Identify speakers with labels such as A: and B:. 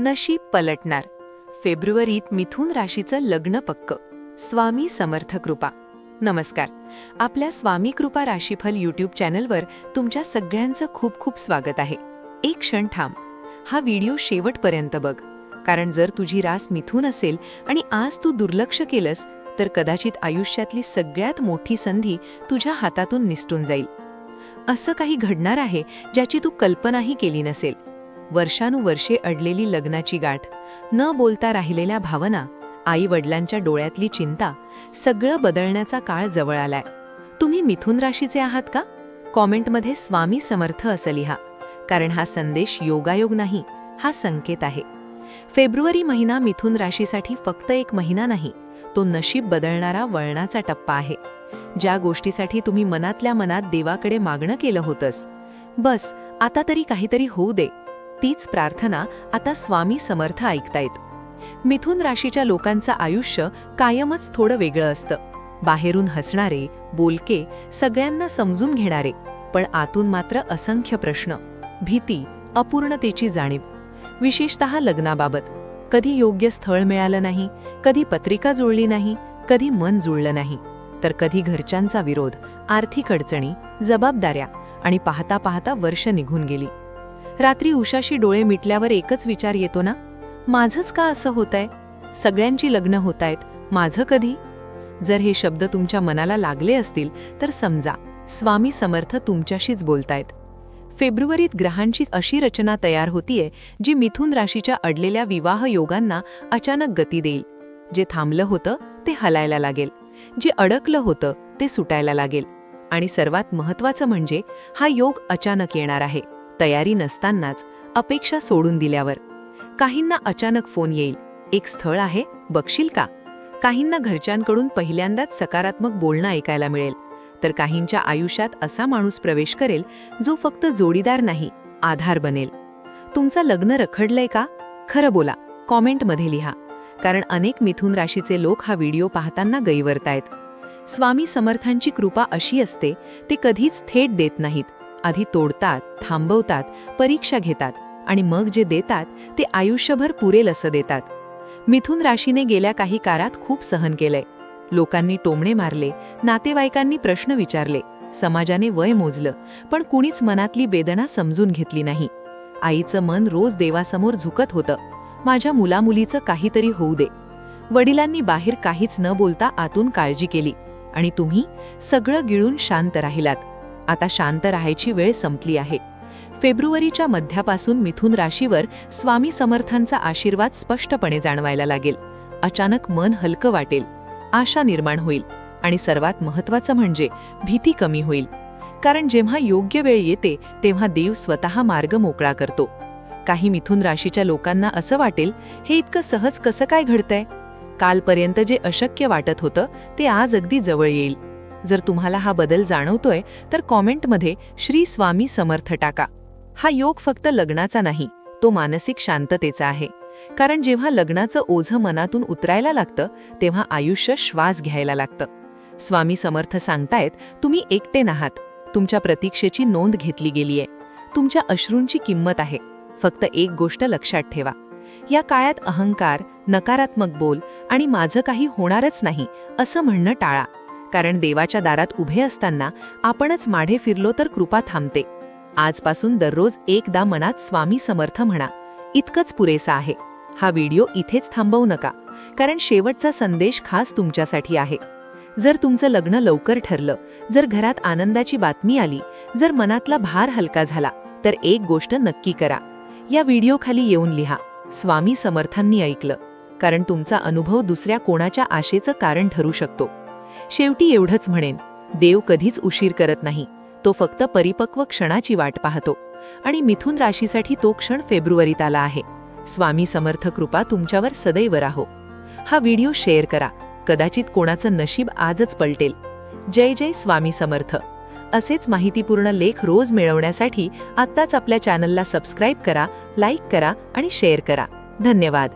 A: नशीब पलटणार. फेब्रुवारीत मिथुन राशीचं लग्न पक्क. स्वामी समर्थ कृपा. नमस्कार. आपल्या स्वामी कृपा राशीफल यूट्यूब चॅनलवर तुमच्या सगळ्यांचं खूप खूप स्वागत आहे. एक क्षण थांब. हा व्हिडिओ शेवटपर्यंत बघ, कारण जर तुझी रास मिथुन असेल आणि आज तू दुर्लक्ष केलंस तर कदाचित आयुष्यातली सगळ्यात मोठी संधी तुझ्या हातातून निसटून जाईल. असं काही घडणार आहे ज्याची तू कल्पनाही केली नसेल. वर्षानुवर्षे अडलेली लग्नाची गाठ, न बोलता राहिलेल्या भावना, आई वडिलांच्या डोळ्यातली चिंता, सगळं बदलण्याचा काळ जवळ आलाय. तुम्ही मिथुन राशीचे आहात का? कॉमेंटमध्ये स्वामी समर्थ असं लिहा, कारण हा संदेश योगायोग नाही, हा संकेत आहे. फेब्रुवारी महिना मिथुन राशीसाठी फक्त एक महिना नाही, तो नशीब बदलणारा वळणाचा टप्पा आहे. ज्या गोष्टीसाठी तुम्ही मनातल्या मनात देवाकडे मागणं केलं होतंस, बस आता तरी काहीतरी होऊ दे, तीच प्रार्थना आता स्वामी समर्थ ऐकतायत. मिथुन राशीच्या लोकांचं आयुष्य कायमच थोडं वेगळं असतं. बाहेरून हसणारे, बोलके, सगळ्यांना समजून घेणारे, पण आतून मात्र असंख्य प्रश्न, भीती, अपूर्णतेची जाणीव. विशेषतः लग्नाबाबत. कधी योग्य स्थळ मिळालं नाही, कधी पत्रिका जुळली नाही, कधी मन जुळलं नाही, तर कधी घरच्यांचा विरोध, आर्थिक अडचणी, जबाबदाऱ्या, आणि पाहता पाहता वर्ष निघून गेली. रात्री उशाशी डोळे मिटल्यावर एकच विचार येतो ना, माझंच का असं होतंय? सगळ्यांची लग्न होतायत, माझं कधी? जर हे शब्द तुमच्या मनाला लागले असतील तर समजा स्वामी समर्थ तुमच्याशीच बोलतायत. फेब्रुवारीत ग्रहांची अशी रचना तयार होतीये जी मिथुन राशीच्या अडलेल्या विवाह योगांना अचानक गती देईल. जे थांबलं होतं ते हलायला लागेल, जे अडकलं होतं ते सुटायला लागेल. आणि सर्वात महत्त्वाचं म्हणजे हा योग अचानक येणार आहे, तयारी नसतानाच, अपेक्षा सोडून दिल्यावर. काहींना अचानक फोन येईल, एक स्थळ आहे, बघशील का? काहींना घरच्यांकडून पहिल्यांदाच सकारात्मक बोलणं ऐकायला मिळेल, तर काहींच्या आयुष्यात असा माणूस प्रवेश करेल जो फक्त जोडीदार नाही, आधार बनेल. तुमचं लग्न रखडलंय का? खरं बोला, कॉमेंटमध्ये लिहा, कारण अनेक मिथुन राशीचे लोक हा व्हिडिओ पाहताना गैरवरतायत. स्वामी समर्थांची कृपा अशी असते, ते कधीच थेट देत नाहीत. आधी तोडतात, थांबवतात, परीक्षा घेतात, आणि मग जे देतात ते आयुष्यभर पुरेल असं देतात. मिथुन राशीने गेल्या काही काळात खूप सहन केलंय. लोकांनी टोमणे मारले, नातेवाईकांनी प्रश्न विचारले, समाजाने वय मोजलं, पण कुणीच मनातली वेदना समजून घेतली नाही. आईचं मन रोज देवासमोर झुकत होतं, माझ्या मुलामुलीचं काहीतरी होऊ दे. वडिलांनी बाहेर काहीच न बोलता आतून काळजी केली, आणि तुम्ही सगळं गिळून शांत राहिलात. आता शांत राहायची वेळ संपली आहे. फेब्रुवारीच्या मध्यापासून मिथुन राशीवर स्वामी समर्थांचा आशीर्वाद स्पष्टपणे जाणवायला लागेल. अचानक मन हलकं वाटेल, आशा निर्माण होईल, आणि सर्वात महत्त्वाचं म्हणजे भीती कमी होईल. कारण जेव्हा योग्य वेळ येते तेव्हा देव स्वतः मार्ग मोकळा करतो. काही मिथुन राशीच्या लोकांना असं वाटेल, हे इतकं सहज कसं काय घडतंय? कालपर्यंत जे अशक्य वाटत होतं ते आज अगदी जवळ येईल. जर तुम्हाला हा बदल जाणवतोय तर कॉमेंटमध्ये श्री स्वामी समर्थ टाका. हा योग फक्त लग्नाचा नाही, तो मानसिक शांततेचा आहे. कारण जेव्हा लग्नाचं ओझं मनातून उतरायला लागतं तेव्हा आयुष्य श्वास घ्यायला लागतं. स्वामी समर्थ सांगतायत, तुम्ही एकटे नाहात. तुमच्या प्रतीक्षेची नोंद घेतली गेलीये. तुमच्या अश्रूंची किंमत आहे. फक्त एक गोष्ट लक्षात ठेवा, या काळात अहंकार, नकारात्मक बोल आणि माझं काही होणारच नाही असं म्हणणं टाळा. कारण देवाच्या दारात उभे असताना आपणच माढे फिरलो तर कृपा थांबते. आजपासून दररोज एकदा मनात स्वामी समर्थ म्हणा, इतकंच पुरेसा आहे. हा व्हिडिओ इथेच थांबवू नका, कारण शेवटचा संदेश खास तुमच्यासाठी आहे. जर तुमचं लग्न लवकर ठरलं, जर घरात आनंदाची बातमी आली, जर मनातला भार हलका झाला, तर एक गोष्ट नक्की करा, या व्हिडिओ खाली येऊन लिहा, स्वामी समर्थांनी ऐकलं. कारण तुमचा अनुभव दुसऱ्या कोणाच्या आशेचं कारण ठरू शकतो. शेवटी एवढंच म्हणेन, देव कधीच उशीर करत नाही, तो फक्त परिपक्व क्षणाची वाट पाहतो. आणि मिथुन राशीसाठी तो क्षण फेब्रुवारीत आला आहे. स्वामी समर्थ कृपा तुमच्यावर सदैव राहो. हा व्हिडिओ शेअर करा, कदाचित कोणाचं नशीब आजच पलटेल. जय जय स्वामी समर्थ. असेच माहितीपूर्ण लेख रोज मिळवण्यासाठी आत्ताच आपल्या चॅनलला सबस्क्राईब करा, लाईक करा आणि शेअर करा. धन्यवाद.